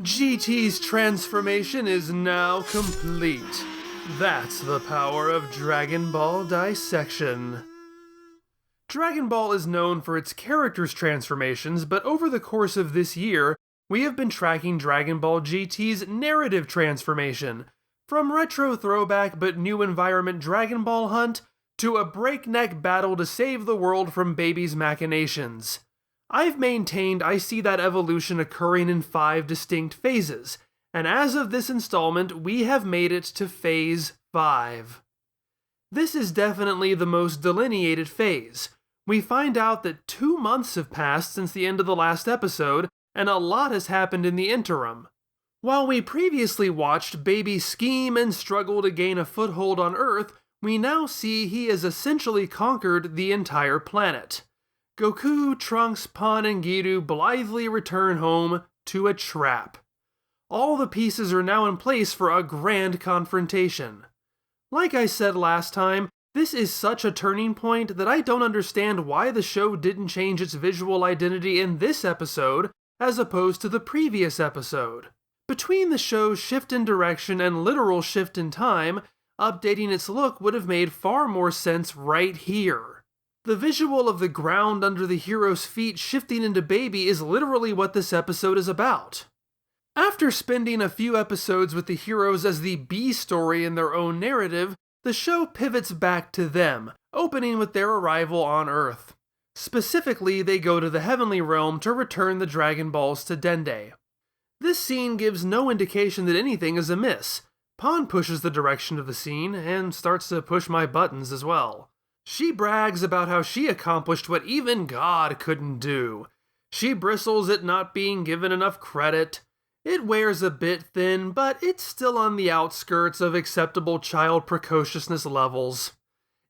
GT's transformation is now complete. That's the power of Dragon Ball Dissection. Dragon Ball is known for its characters' transformations, but over the course of this year, we have been tracking Dragon Ball GT's narrative transformation, from retro throwback but new environment Dragon Ball Hunt to a breakneck battle to save the world from Baby's machinations. I've maintained I see that evolution occurring in 5 distinct phases, and as of this installment, we have made it to Phase 5. This is definitely the most delineated phase. We find out that 2 months have passed since the end of the last episode, and a lot has happened in the interim. While we previously watched Baby scheme and struggle to gain a foothold on Earth, we now see he has essentially conquered the entire planet. Goku, Trunks, Pan, and Giru blithely return home to a trap. All the pieces are now in place for a grand confrontation. Like I said last time, this is such a turning point that I don't understand why the show didn't change its visual identity in this episode as opposed to the previous episode. Between the show's shift in direction and literal shift in time, updating its look would have made far more sense right here. The visual of the ground under the hero's feet shifting into Baby is literally what this episode is about. After spending a few episodes with the heroes as the B story in their own narrative, the show pivots back to them, opening with their arrival on Earth. Specifically, they go to the Heavenly Realm to return the Dragon Balls to Dende. This scene gives no indication that anything is amiss. Pan pushes the direction of the scene, and starts to push my buttons as well. She brags about how she accomplished what even God couldn't do. She bristles at not being given enough credit. It wears a bit thin, but it's still on the outskirts of acceptable child precociousness levels.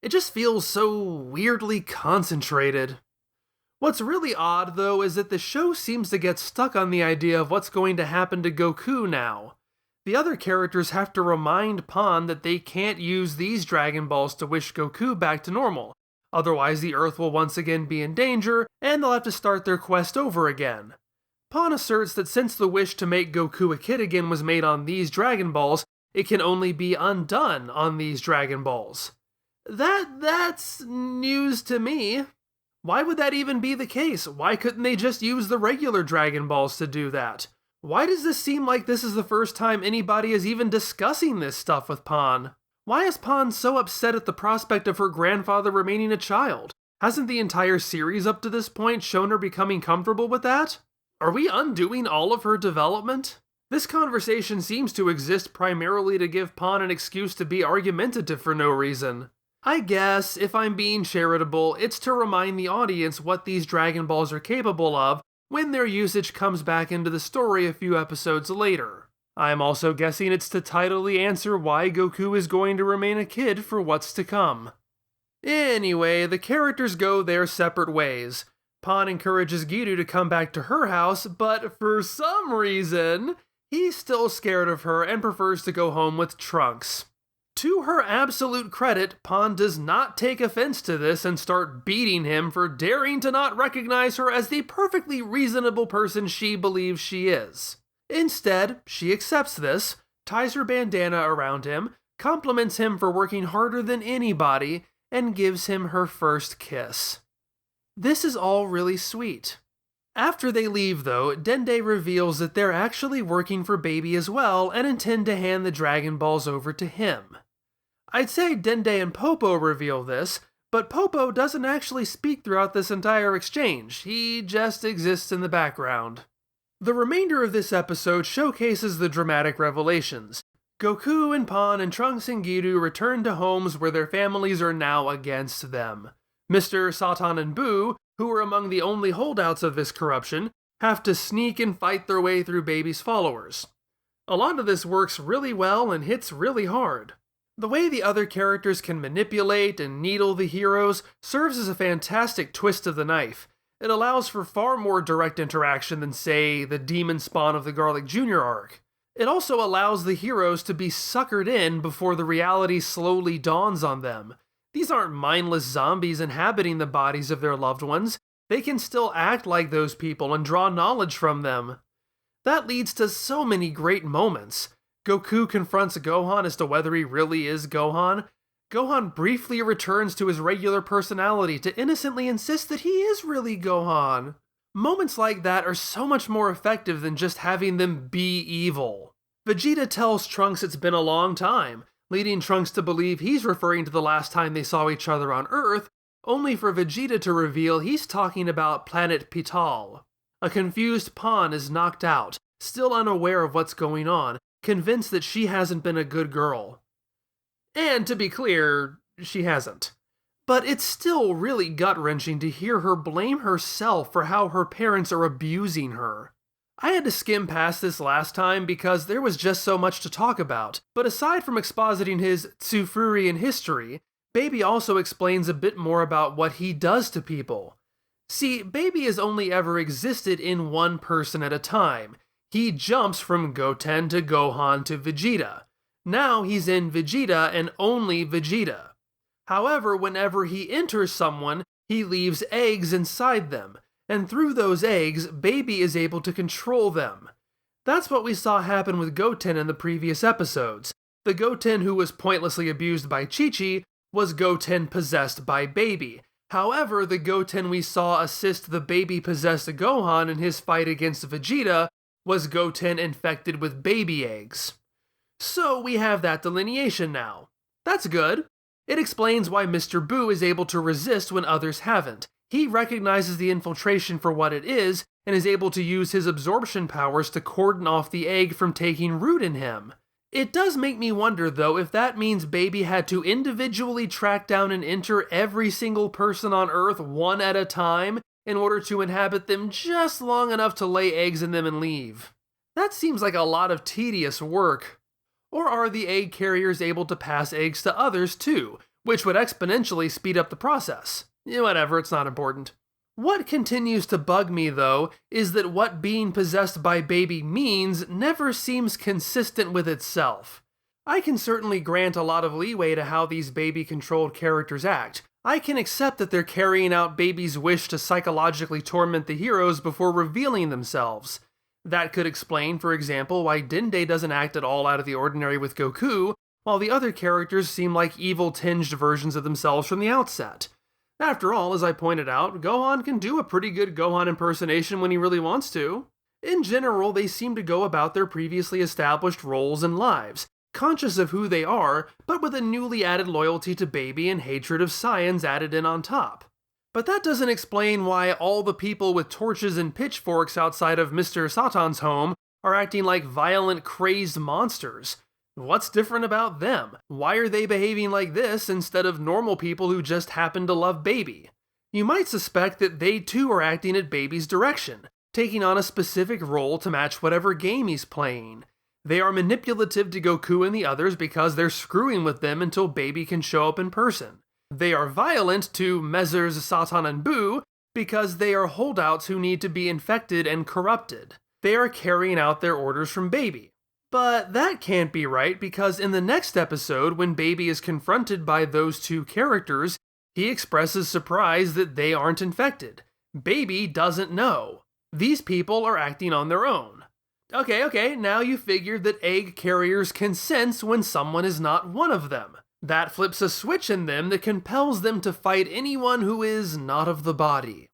It just feels so weirdly concentrated. What's really odd, though, is that the show seems to get stuck on the idea of what's going to happen to Goku now. The other characters have to remind Pan that they can't use these Dragon Balls to wish Goku back to normal, otherwise the Earth will once again be in danger, and they'll have to start their quest over again. Pan asserts that since the wish to make Goku a kid again was made on these Dragon Balls, it can only be undone on these Dragon Balls. That's news to me. Why would that even be the case? Why couldn't they just use the regular Dragon Balls to do that? Why does this seem like this is the first time anybody is even discussing this stuff with Pan? Why is Pan so upset at the prospect of her grandfather remaining a child? Hasn't the entire series up to this point shown her becoming comfortable with that? Are we undoing all of her development? This conversation seems to exist primarily to give Pan an excuse to be argumentative for no reason. I guess, if I'm being charitable, it's to remind the audience what these Dragon Balls are capable of when their usage comes back into the story a few episodes later. I'm also guessing it's to tidily answer why Goku is going to remain a kid for what's to come. Anyway, the characters go their separate ways. Pan encourages Giru to come back to her house, but for some reason, he's still scared of her and prefers to go home with Trunks. To her absolute credit, Pan does not take offense to this and start beating him for daring to not recognize her as the perfectly reasonable person she believes she is. Instead, she accepts this, ties her bandana around him, compliments him for working harder than anybody, and gives him her first kiss. This is all really sweet. After they leave, though, Dende reveals that they're actually working for Baby as well and intend to hand the Dragon Balls over to him. I'd say Dende and Popo reveal this, but Popo doesn't actually speak throughout this entire exchange. He just exists in the background. The remainder of this episode showcases the dramatic revelations. Goku and Pan and Trunks and Giru return to homes where their families are now against them. Mr. Satan and Boo, who are among the only holdouts of this corruption, have to sneak and fight their way through Baby's followers. A lot of this works really well and hits really hard. The way the other characters can manipulate and needle the heroes serves as a fantastic twist of the knife. It allows for far more direct interaction than, say, the demon spawn of the Garlic Jr. arc. It also allows the heroes to be suckered in before the reality slowly dawns on them. These aren't mindless zombies inhabiting the bodies of their loved ones. They can still act like those people and draw knowledge from them. That leads to so many great moments. Goku confronts Gohan as to whether he really is Gohan. Gohan briefly returns to his regular personality to innocently insist that he is really Gohan. Moments like that are so much more effective than just having them be evil. Vegeta tells Trunks it's been a long time, leading Trunks to believe he's referring to the last time they saw each other on Earth, only for Vegeta to reveal he's talking about planet Pital. A confused Pawn is knocked out, still unaware of what's going on, convinced that she hasn't been a good girl. And to be clear, she hasn't. But it's still really gut-wrenching to hear her blame herself for how her parents are abusing her. I had to skim past this last time because there was just so much to talk about, but aside from expositing his Tsufurian history, Baby also explains a bit more about what he does to people. See, Baby has only ever existed in one person at a time. He jumps from Goten to Gohan to Vegeta. Now he's in Vegeta and only Vegeta. However, whenever he enters someone, he leaves eggs inside them, and through those eggs, Baby is able to control them. That's what we saw happen with Goten in the previous episodes. The Goten who was pointlessly abused by Chi-Chi was Goten possessed by Baby. However, the Goten we saw assist the Baby-possessed Gohan in his fight against Vegeta was Goten infected with baby eggs. So we have that delineation now. That's good. It explains why Mr. Boo is able to resist when others haven't. He recognizes the infiltration for what it is, and is able to use his absorption powers to cordon off the egg from taking root in him. It does make me wonder, though, if that means Baby had to individually track down and enter every single person on Earth one at a time in order to inhabit them just long enough to lay eggs in them and leave. That seems like a lot of tedious work. Or are the egg carriers able to pass eggs to others too, which would exponentially speed up the process? Whatever, it's not important. What continues to bug me, though, is that what being possessed by Baby means never seems consistent with itself. I can certainly grant a lot of leeway to how these Baby-controlled characters act. I can accept that they're carrying out Baby's wish to psychologically torment the heroes before revealing themselves. That could explain, for example, why Dende doesn't act at all out of the ordinary with Goku, while the other characters seem like evil-tinged versions of themselves from the outset. After all, as I pointed out, Gohan can do a pretty good Gohan impersonation when he really wants to. In general, they seem to go about their previously established roles and lives, conscious of who they are, but with a newly added loyalty to Baby and hatred of Saiyans added in on top. But that doesn't explain why all the people with torches and pitchforks outside of Mr. Satan's home are acting like violent, crazed monsters. What's different about them? Why are they behaving like this instead of normal people who just happen to love Baby? You might suspect that they too are acting at Baby's direction, taking on a specific role to match whatever game he's playing. They are manipulative to Goku and the others because they're screwing with them until Baby can show up in person. They are violent to Messrs. Satan and Boo because they are holdouts who need to be infected and corrupted. They are carrying out their orders from Baby. But that can't be right because in the next episode, when Baby is confronted by those two characters, he expresses surprise that they aren't infected. Baby doesn't know. These people are acting on their own. Okay, now you figured that egg carriers can sense when someone is not one of them. That flips a switch in them that compels them to fight anyone who is not of the body.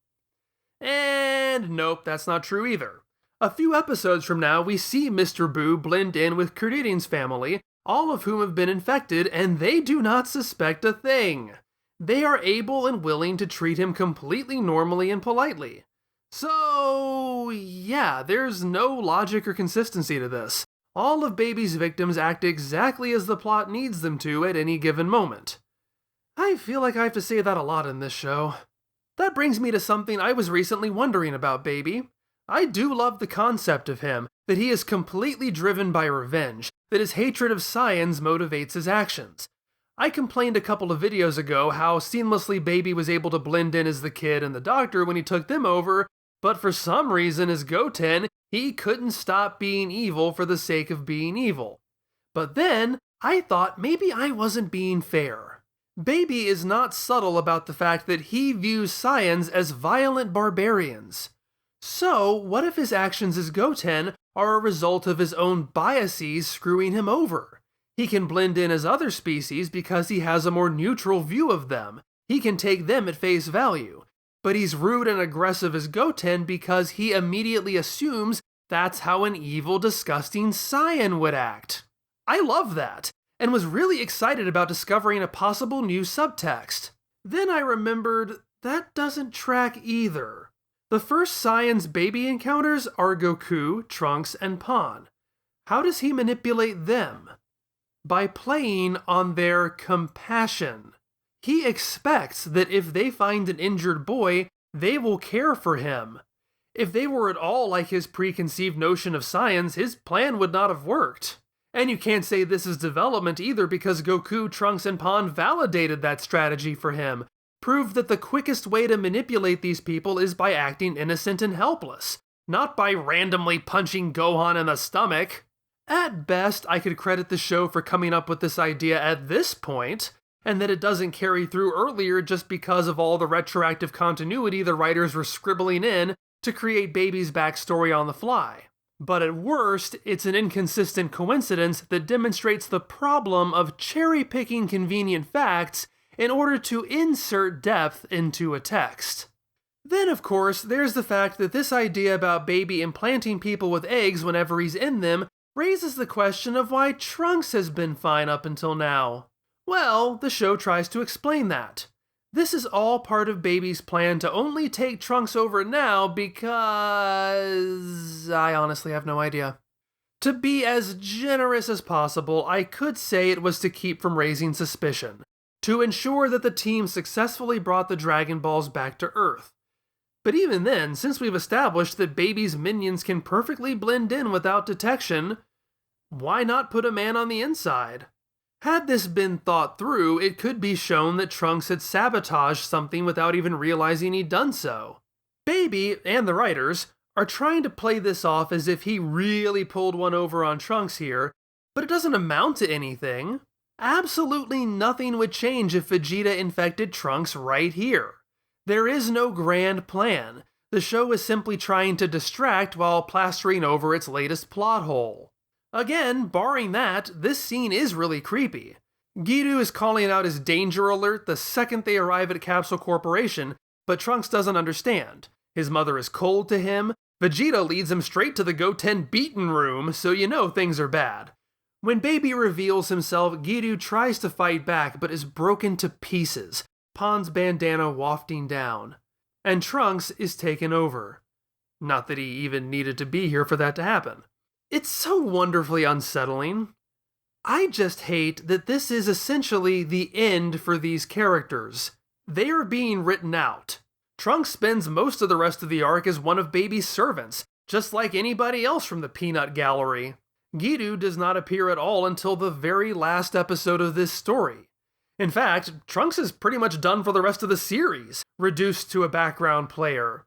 And nope, that's not true either. A few episodes from now, we see Mr. Boo blend in with Kuririn's family, all of whom have been infected, and they do not suspect a thing. They are able and willing to treat him completely normally and politely. So, yeah, there's no logic or consistency to this. All of Baby's victims act exactly as the plot needs them to at any given moment. I feel like I have to say that a lot in this show. That brings me to something I was recently wondering about Baby. I do love the concept of him, that he is completely driven by revenge, that his hatred of Saiyans motivates his actions. I complained a couple of videos ago how seamlessly Baby was able to blend in as the kid and the doctor when he took them over, but for some reason as Goten, he couldn't stop being evil for the sake of being evil. But then, I thought maybe I wasn't being fair. Baby is not subtle about the fact that he views Saiyans as violent barbarians. So, what if his actions as Goten are a result of his own biases screwing him over. He can blend in as other species because he has a more neutral view of them. He can take them at face value. But he's rude and aggressive as Goten because he immediately assumes that's how an evil, disgusting Saiyan would act. I love that, and was really excited about discovering a possible new subtext. Then I remembered that doesn't track either. The first Saiyan's baby encounters are Goku, Trunks, and Pan. How does he manipulate them? By playing on their compassion. He expects that if they find an injured boy, they will care for him. If they were at all like his preconceived notion of Saiyans, his plan would not have worked. And you can't say this is development either because Goku, Trunks, and Pan validated that strategy for him, proved that the quickest way to manipulate these people is by acting innocent and helpless, not by randomly punching Gohan in the stomach. At best, I could credit the show for coming up with this idea at this point, and that it doesn't carry through earlier just because of all the retroactive continuity the writers were scribbling in to create Baby's backstory on the fly. But at worst, it's an inconsistent coincidence that demonstrates the problem of cherry-picking convenient facts in order to insert depth into a text. Then, of course, there's the fact that this idea about Baby implanting people with eggs whenever he's in them raises the question of why Trunks has been fine up until now. Well, the show tries to explain that. This is all part of Baby's plan to only take Trunks over now because... I honestly have no idea. To be as generous as possible, I could say it was to keep from raising suspicion, to ensure that the team successfully brought the Dragon Balls back to Earth. But even then, since we've established that Baby's minions can perfectly blend in without detection, why not put a man on the inside? Had this been thought through, it could be shown that Trunks had sabotaged something without even realizing he'd done so. Baby, and the writers, are trying to play this off as if he really pulled one over on Trunks here, but it doesn't amount to anything. Absolutely nothing would change if Vegeta infected Trunks right here. There is no grand plan. The show is simply trying to distract while plastering over its latest plot hole. Again, barring that, this scene is really creepy. Giru is calling out his danger alert the second they arrive at Capsule Corporation, but Trunks doesn't understand. His mother is cold to him. Vegeta leads him straight to the Goten beaten room, so you know things are bad. When Baby reveals himself, Giru tries to fight back, but is broken to pieces, Pan's bandana wafting down. And Trunks is taken over. Not that he even needed to be here for that to happen. It's so wonderfully unsettling. I just hate that this is essentially the end for these characters. They are being written out. Trunks spends most of the rest of the arc as one of Baby's servants, just like anybody else from the Peanut Gallery. Giru does not appear at all until the very last episode of this story. In fact, Trunks is pretty much done for the rest of the series, reduced to a background player.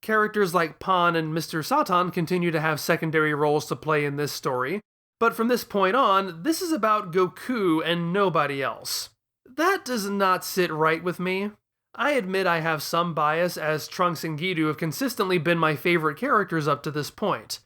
Characters like Pan and Mr. Satan continue to have secondary roles to play in this story, but from this point on, this is about Goku and nobody else. That does not sit right with me. I admit I have some bias, as Trunks and Giru have consistently been my favorite characters up to this point.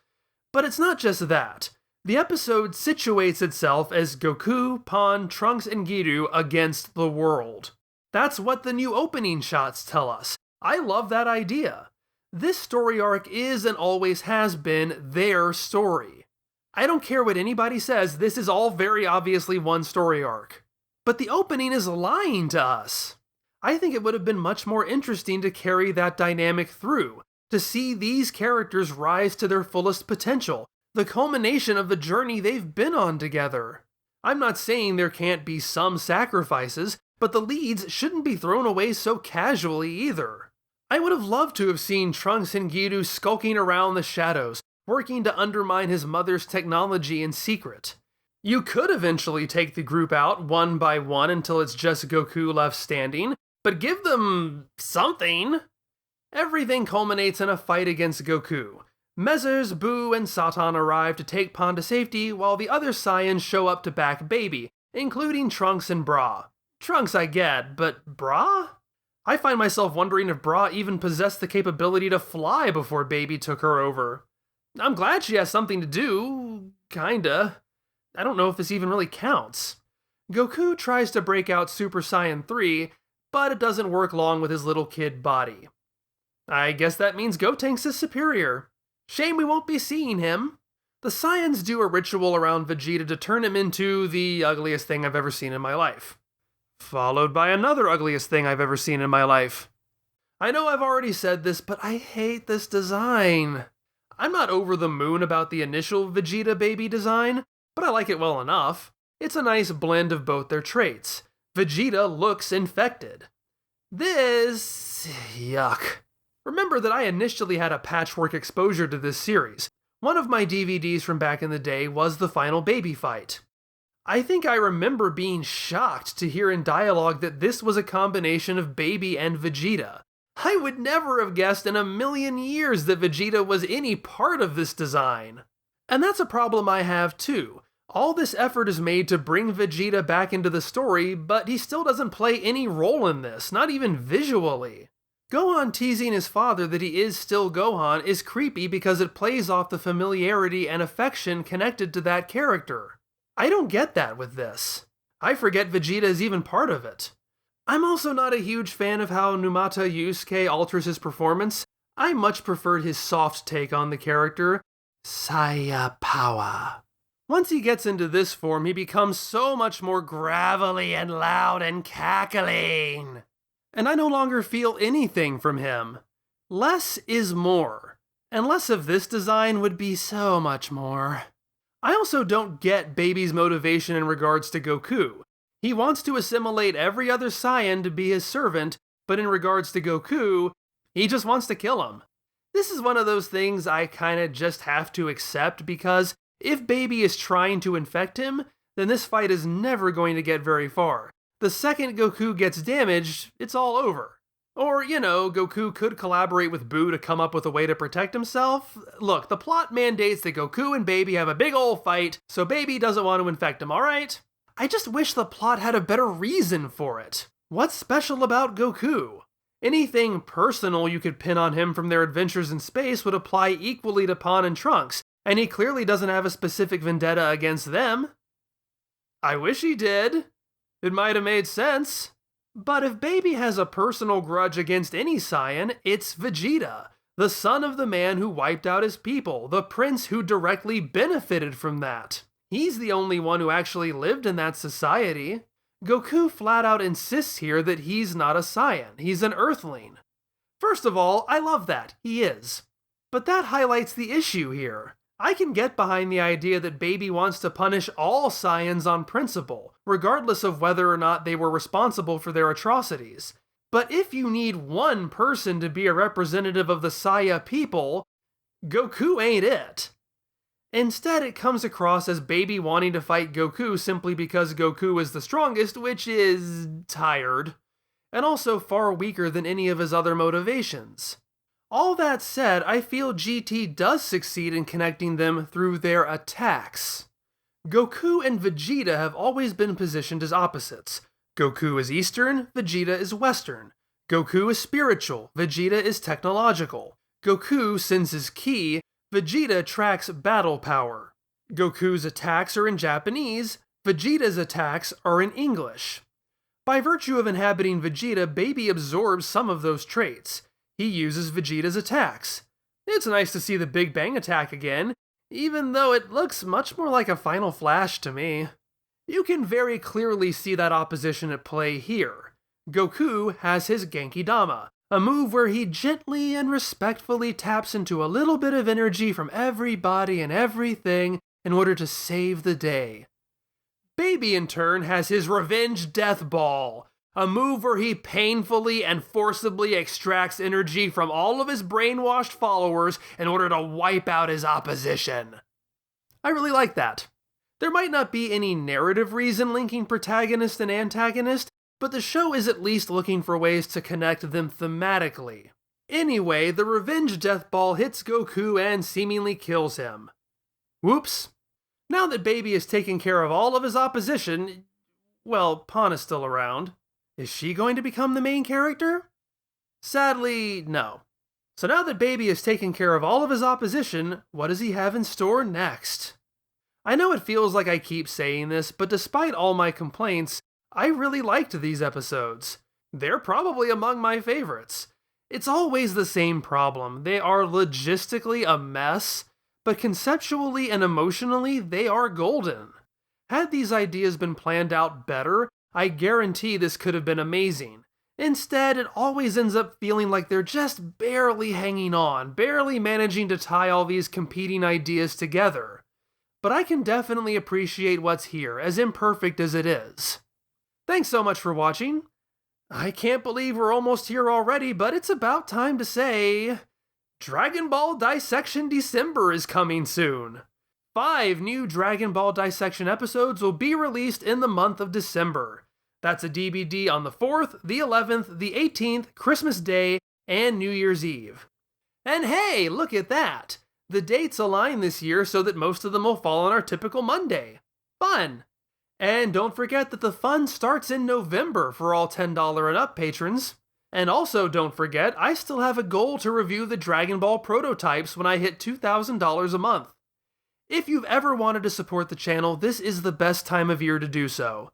But it's not just that. The episode situates itself as Goku, Pan, Trunks, and Giru against the world. That's what the new opening shots tell us. I love that idea. This story arc is and always has been their story. I don't care what anybody says, this is all very obviously one story arc. But the opening is lying to us. I think it would have been much more interesting to carry that dynamic through, to see these characters rise to their fullest potential, the culmination of the journey they've been on together. I'm not saying there can't be some sacrifices, but the leads shouldn't be thrown away so casually either. I would have loved to have seen Trunks and Giru skulking around the shadows, working to undermine his mother's technology in secret. You could eventually take the group out one by one until it's just Goku left standing, but give them something. Everything culminates in a fight against Goku. Mezers, Boo, and Satan arrive to take Pan to safety, while the other Saiyans show up to back Baby, including Trunks and Bra. Trunks I get, but Bra? I find myself wondering if Bra even possessed the capability to fly before Baby took her over. I'm glad she has something to do, kinda. I don't know if this even really counts. Goku tries to break out Super Saiyan 3, but it doesn't work long with his little kid body. I guess that means Gotenks is superior. Shame we won't be seeing him. The Saiyans do a ritual around Vegeta to turn him into the ugliest thing I've ever seen in my life. Followed by another ugliest thing I've ever seen in my life. I know I've already said this, but I hate this design. I'm not over the moon about the initial Vegeta baby design, but I like it well enough. It's a nice blend of both their traits. Vegeta looks infected. This... yuck. Remember that I initially had a patchwork exposure to this series. One of my DVDs from back in the day was the final baby fight. I think I remember being shocked to hear in dialogue that this was a combination of Baby and Vegeta. I would never have guessed in a million years that Vegeta was any part of this design. And that's a problem I have too. All this effort is made to bring Vegeta back into the story, but he still doesn't play any role in this, not even visually. Gohan teasing his father that he is still Gohan is creepy because it plays off the familiarity and affection connected to that character. I don't get that with this. I forget Vegeta is even part of it. I'm also not a huge fan of how Numata Yusuke alters his performance. I much preferred his soft take on the character, Saya Power. Once he gets into this form, he becomes so much more gravelly and loud and cackling. And I no longer feel anything from him. Less is more. And less of this design would be so much more. I also don't get Baby's motivation in regards to Goku. He wants to assimilate every other Saiyan to be his servant, but in regards to Goku, he just wants to kill him. This is one of those things I kinda just have to accept because if Baby is trying to infect him, then this fight is never going to get very far. The second Goku gets damaged, it's all over. Or, Goku could collaborate with Buu to come up with a way to protect himself. Look, the plot mandates that Goku and Baby have a big ol' fight, so Baby doesn't want to infect him, alright? I just wish the plot had a better reason for it. What's special about Goku? Anything personal you could pin on him from their adventures in space would apply equally to Pan and Trunks, and he clearly doesn't have a specific vendetta against them. I wish he did. It might have made sense. But if Baby has a personal grudge against any Saiyan, it's Vegeta, the son of the man who wiped out his people, the prince who directly benefited from that. He's the only one who actually lived in that society. Goku flat out insists here that he's not a Saiyan, he's an Earthling. First of all, I love that, he is. But that highlights the issue here. I can get behind the idea that Baby wants to punish all Saiyans on principle, regardless of whether or not they were responsible for their atrocities. But if you need one person to be a representative of the Saya people, Goku ain't it. Instead, it comes across as Baby wanting to fight Goku simply because Goku is the strongest, which is tired, and also far weaker than any of his other motivations. All that said, I feel GT does succeed in connecting them through their attacks. Goku and Vegeta have always been positioned as opposites. Goku is Eastern, Vegeta is Western. Goku is spiritual, Vegeta is technological. Goku sends his ki, Vegeta tracks battle power. Goku's attacks are in Japanese, Vegeta's attacks are in English. By virtue of inhabiting Vegeta, Baby absorbs some of those traits. He uses Vegeta's attacks. It's nice to see the Big Bang attack again, even though it looks much more like a Final Flash to me. You can very clearly see that opposition at play here. Goku has his Genki Dama, a move where he gently and respectfully taps into a little bit of energy from everybody and everything in order to save the day. Baby, in turn, has his Revenge Death Ball, a move where he painfully and forcibly extracts energy from all of his brainwashed followers in order to wipe out his opposition. I really like that. There might not be any narrative reason linking protagonist and antagonist, but the show is at least looking for ways to connect them thematically. Anyway, the Revenge Death Ball hits Goku and seemingly kills him. Whoops. Now that Baby has taken care of all of his opposition, well, Pan is still around. Is she going to become the main character? Sadly, no. So now that Baby has taken care of all of his opposition, what does he have in store next? I know it feels like I keep saying this, but despite all my complaints, I really liked these episodes. They're probably among my favorites. It's always the same problem. They are logistically a mess, but conceptually and emotionally, they are golden. Had these ideas been planned out better, I guarantee this could have been amazing. Instead, it always ends up feeling like they're just barely hanging on, barely managing to tie all these competing ideas together. But I can definitely appreciate what's here, as imperfect as it is. Thanks so much for watching. I can't believe we're almost here already, but it's about time to say... Dragon Ball Dissection December is coming soon. 5 new Dragon Ball Dissection episodes will be released in the month of December. That's a DVD on the 4th, the 11th, the 18th, Christmas Day, and New Year's Eve. And hey, look at that! The dates align this year so that most of them will fall on our typical Monday. Fun! And don't forget that the fun starts in November for all $10 and up patrons. And also don't forget, I still have a goal to review the Dragon Ball prototypes when I hit $2,000 a month. If you've ever wanted to support the channel, this is the best time of year to do so.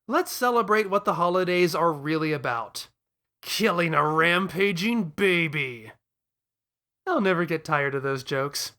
Let's celebrate what the holidays are really about. Killing a rampaging baby. I'll never get tired of those jokes.